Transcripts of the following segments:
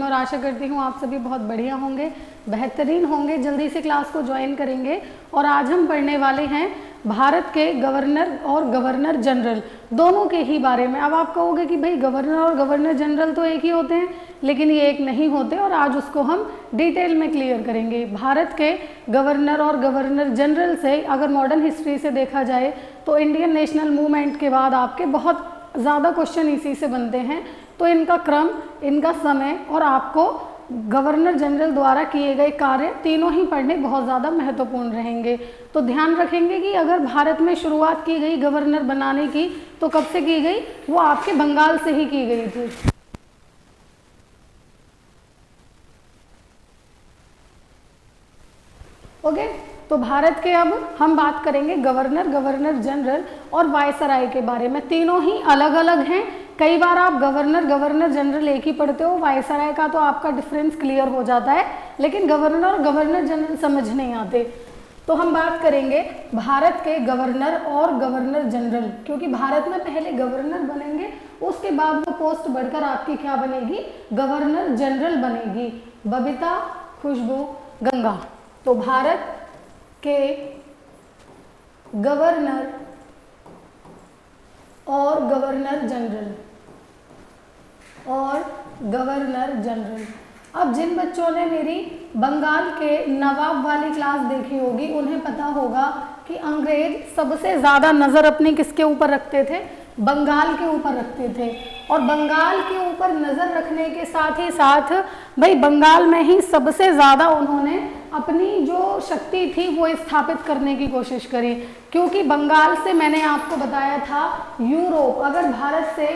में और आशा करती हूँ आप सभी बहुत बढ़िया होंगे, बेहतरीन होंगे, जल्दी से क्लास को ज्वाइन करेंगे। और आज हम पढ़ने वाले हैं भारत के गवर्नर और गवर्नर जनरल दोनों के ही बारे में। अब आप कहोगे कि भाई गवर्नर और गवर्नर जनरल तो एक ही होते हैं, लेकिन ये एक नहीं होते और आज उसको हम डिटेल में क्लियर करेंगे। भारत के गवर्नर और गवर्नर जनरल से अगर मॉडर्न हिस्ट्री से देखा जाए तो इंडियन नेशनल मूवमेंट के बाद आपके बहुत ज़्यादा क्वेश्चन इसी से बनते हैं। तो इनका क्रम, इनका समय और आपको गवर्नर जनरल द्वारा किए गए कार्य तीनों ही पढ़ने बहुत ज़्यादा महत्वपूर्ण रहेंगे। तो ध्यान रखेंगे कि अगर भारत में शुरुआत की गई गवर्नर बनाने की तो कब से की गई, वो आपके बंगाल से ही की गई थी। ओके, तो भारत के अब हम बात करेंगे गवर्नर, गवर्नर जनरल और वायसराय के बारे में। तीनों ही अलग अलग हैं। कई बार आप गवर्नर, गवर्नर जनरल एक ही पढ़ते हो, वायसराय का तो आपका डिफरेंस क्लियर हो जाता है, लेकिन गवर्नर और गवर्नर जनरल समझ नहीं आते। तो हम बात करेंगे भारत के गवर्नर और गवर्नर जनरल, क्योंकि भारत में पहले गवर्नर बनेंगे, उसके बाद वो पोस्ट बढ़कर आपकी क्या बनेगी, गवर्नर जनरल बनेगी। बबीता, खुशबू, गंगा। तो भारत के गवर्नर और गवर्नर जनरल अब जिन बच्चों ने मेरी बंगाल के नवाब वाली क्लास देखी होगी उन्हें पता होगा कि अंग्रेज सबसे ज़्यादा नज़र अपनी किसके ऊपर रखते थे, बंगाल के ऊपर रखते थे। और बंगाल के ऊपर नज़र रखने के साथ ही साथ भाई बंगाल में ही सबसे ज़्यादा उन्होंने अपनी जो शक्ति थी वो स्थापित करने की कोशिश करी, क्योंकि बंगाल से मैंने आपको बताया था यूरोप, अगर भारत से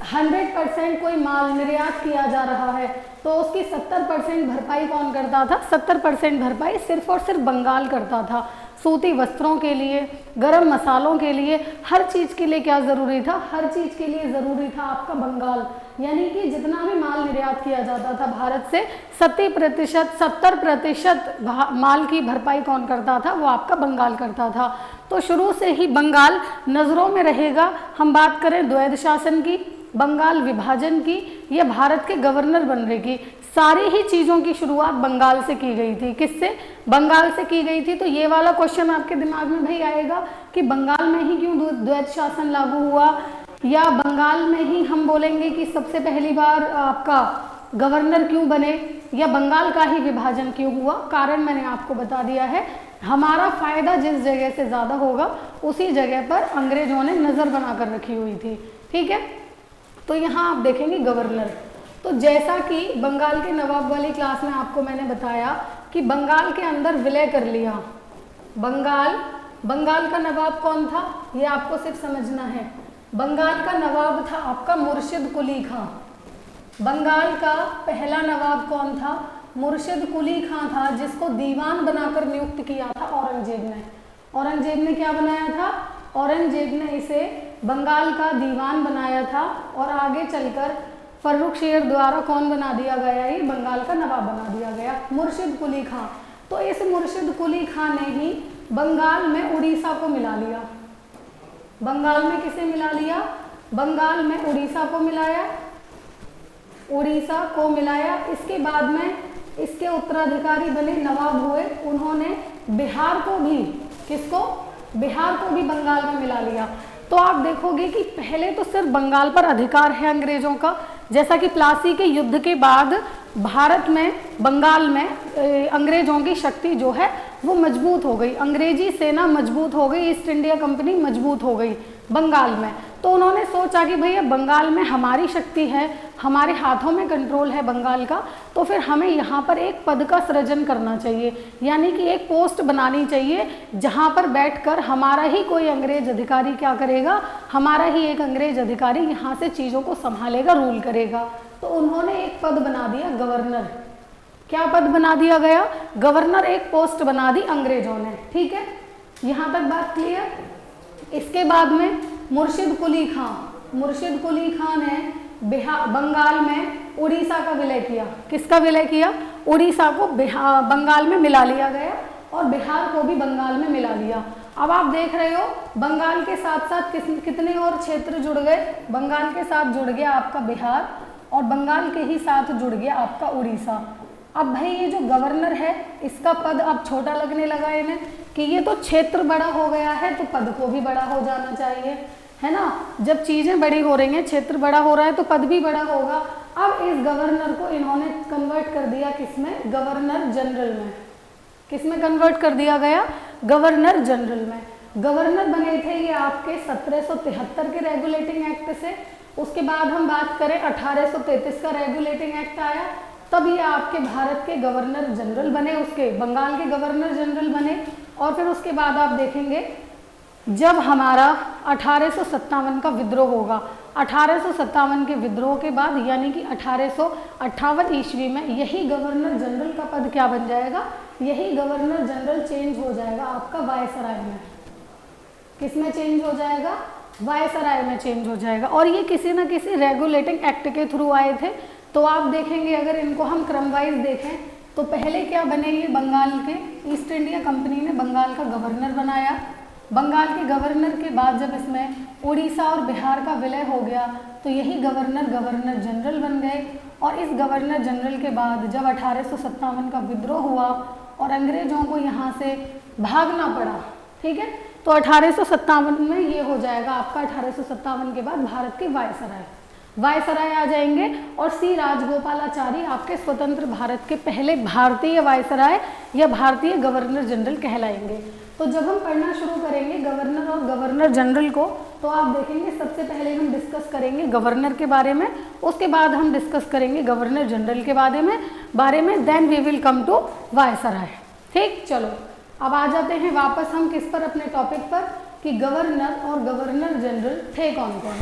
100% कोई माल निर्यात किया जा रहा है तो उसकी 70% भरपाई कौन करता था, 70% भरपाई सिर्फ और सिर्फ बंगाल करता था। सूती वस्त्रों के लिए, गरम मसालों के लिए, हर चीज़ के लिए क्या ज़रूरी था, हर चीज़ के लिए ज़रूरी था आपका बंगाल। यानी कि जितना भी माल निर्यात किया जाता था भारत से 70% माल की भरपाई कौन करता था, वो आपका बंगाल करता था। तो शुरू से ही बंगाल नज़रों में रहेगा। हम बात करें द्वैध शासन की, बंगाल विभाजन की, या भारत के गवर्नर बनने की, सारी ही चीज़ों की शुरुआत बंगाल से की गई थी। किससे, बंगाल से की गई थी। तो ये वाला क्वेश्चन आपके दिमाग में भाई आएगा कि बंगाल में ही क्यों द्वैध शासन लागू हुआ, या बंगाल में ही हम बोलेंगे कि सबसे पहली बार आपका गवर्नर क्यों बने, या बंगाल का ही विभाजन क्यों हुआ। कारण मैंने आपको बता दिया है, हमारा फ़ायदा जिस जगह से ज़्यादा होगा उसी जगह पर अंग्रेजों ने नज़र बनाकर रखी हुई थी। ठीक है, तो यहाँ आप देखेंगे गवर्नर। तो जैसा कि बंगाल के नवाब वाली क्लास में आपको मैंने बताया कि बंगाल के अंदर विलय कर लिया। बंगाल का नवाब कौन था, ये आपको सिर्फ समझना है। बंगाल का नवाब था आपका मुर्शिद कुली खां। बंगाल का पहला नवाब कौन था, मुर्शिद कुली खां था, जिसको दीवान बनाकर नियुक्त किया था औरंगजेब ने। औरंगजेब ने क्या बनाया था, औरंगजेब ने इसे बंगाल का दीवान बनाया था और आगे चलकर फर्रुख शेर द्वारा कौन बना दिया गया, ये बंगाल का नवाब बना दिया गया, मुर्शिद कुली खां। तो इस मुर्शिद कुली खां ने ही बंगाल में उड़ीसा को मिला लिया। बंगाल में किसे मिला लिया, बंगाल में उड़ीसा को मिलाया, उड़ीसा को मिलाया। इसके बाद में इसके उत्तराधिकारी बने, नवाब हुए, उन्होंने बिहार को भी, किसको, बिहार को भी बंगाल में मिला लिया। तो आप देखोगे कि पहले तो सिर्फ बंगाल पर अधिकार है अंग्रेजों का, जैसा कि प्लासी के युद्ध के बाद भारत में, बंगाल में अंग्रेजों की शक्ति जो है वो मजबूत हो गई, अंग्रेजी सेना मजबूत हो गई, ईस्ट इंडिया कंपनी मजबूत हो गई बंगाल में। तो उन्होंने सोचा कि भैया बंगाल में हमारी शक्ति है, हमारे हाथों में कंट्रोल है बंगाल का, तो फिर हमें यहाँ पर एक पद का सृजन करना चाहिए, यानी कि एक पोस्ट बनानी चाहिए जहाँ पर बैठकर हमारा ही कोई अंग्रेज अधिकारी क्या करेगा, हमारा ही एक अंग्रेज अधिकारी यहाँ से चीज़ों को संभालेगा, रूल करेगा। तो उन्होंने एक पद बना दिया गवर्नर। क्या पद बना दिया गया, गवर्नर, एक पोस्ट बना दी अंग्रेजों ने। ठीक है, यहाँ तक बात क्लियर। इसके बाद में मुर्शिद कुली खां ने बंगाल में उड़ीसा का विलय किया। किसका विलय किया, उड़ीसा को बंगाल में मिला लिया गया और बिहार को भी बंगाल में मिला लिया। अब आप देख रहे हो बंगाल के साथ साथ कितने और क्षेत्र जुड़ गए, बंगाल के साथ जुड़ गया आपका बिहार और बंगाल के ही साथ जुड़ गया आपका उड़ीसा। अब भाई ये जो गवर्नर है इसका पद अब छोटा लगने लगा इन्हें कि ये तो क्षेत्र बड़ा हो गया है तो पद को भी बड़ा हो जाना चाहिए, है ना। जब चीज़ें बड़ी हो रही हैं, क्षेत्र बड़ा हो रहा है तो पद भी बड़ा होगा। अब इस गवर्नर को इन्होंने कन्वर्ट कर दिया किसमें, गवर्नर जनरल में। किसमें कन्वर्ट कर दिया गया, गवर्नर जनरल में। गवर्नर बने थे ये आपके 1773 के रेगुलेटिंग एक्ट से। उसके बाद हम बात करें 1833 का रेगुलेटिंग एक्ट आया, तब ये आपके भारत के गवर्नर जनरल बने, उसके बंगाल के गवर्नर जनरल बने। और फिर उसके बाद आप देखेंगे जब हमारा 1857 का विद्रोह होगा, 1857 के विद्रोह के बाद यानी कि 1858 ईस्वी में यही गवर्नर जनरल का पद क्या बन जाएगा, यही गवर्नर जनरल चेंज हो जाएगा आपका वायसराय में। किसमें चेंज हो जाएगा, वायसराय में चेंज हो जाएगा। और ये किसी न किसी रेगुलेटिंग एक्ट के थ्रू आए थे। तो आप देखेंगे अगर इनको हम क्रम वाइज देखें तो पहले क्या बने, ये बंगाल के ईस्ट इंडिया कंपनी ने बंगाल का गवर्नर बनाया। बंगाल के गवर्नर के बाद जब इसमें उड़ीसा और बिहार का विलय हो गया तो यही गवर्नर गवर्नर जनरल बन गए। और इस गवर्नर जनरल के बाद जब 1857 का विद्रोह हुआ और अंग्रेजों को यहाँ से भागना पड़ा, ठीक है, तो 1857 में ये हो जाएगा आपका 1857 के बाद भारत के वायसराय आ जाएंगे। और सी राजगोपालाचारी आपके स्वतंत्र भारत के पहले भारतीय वायसराय या भारतीय गवर्नर जनरल कहलाएंगे। तो जब हम पढ़ना शुरू करेंगे गवर्नर और गवर्नर जनरल को तो आप देखेंगे सबसे पहले हम डिस्कस करेंगे गवर्नर के बारे में, उसके बाद हम डिस्कस करेंगे गवर्नर जनरल के बारे में then we will come to viceroy. ठीक, चलो अब आ जाते हैं वापस हम किस पर, अपने टॉपिक पर कि गवर्नर और गवर्नर जनरल थे कौन कौन।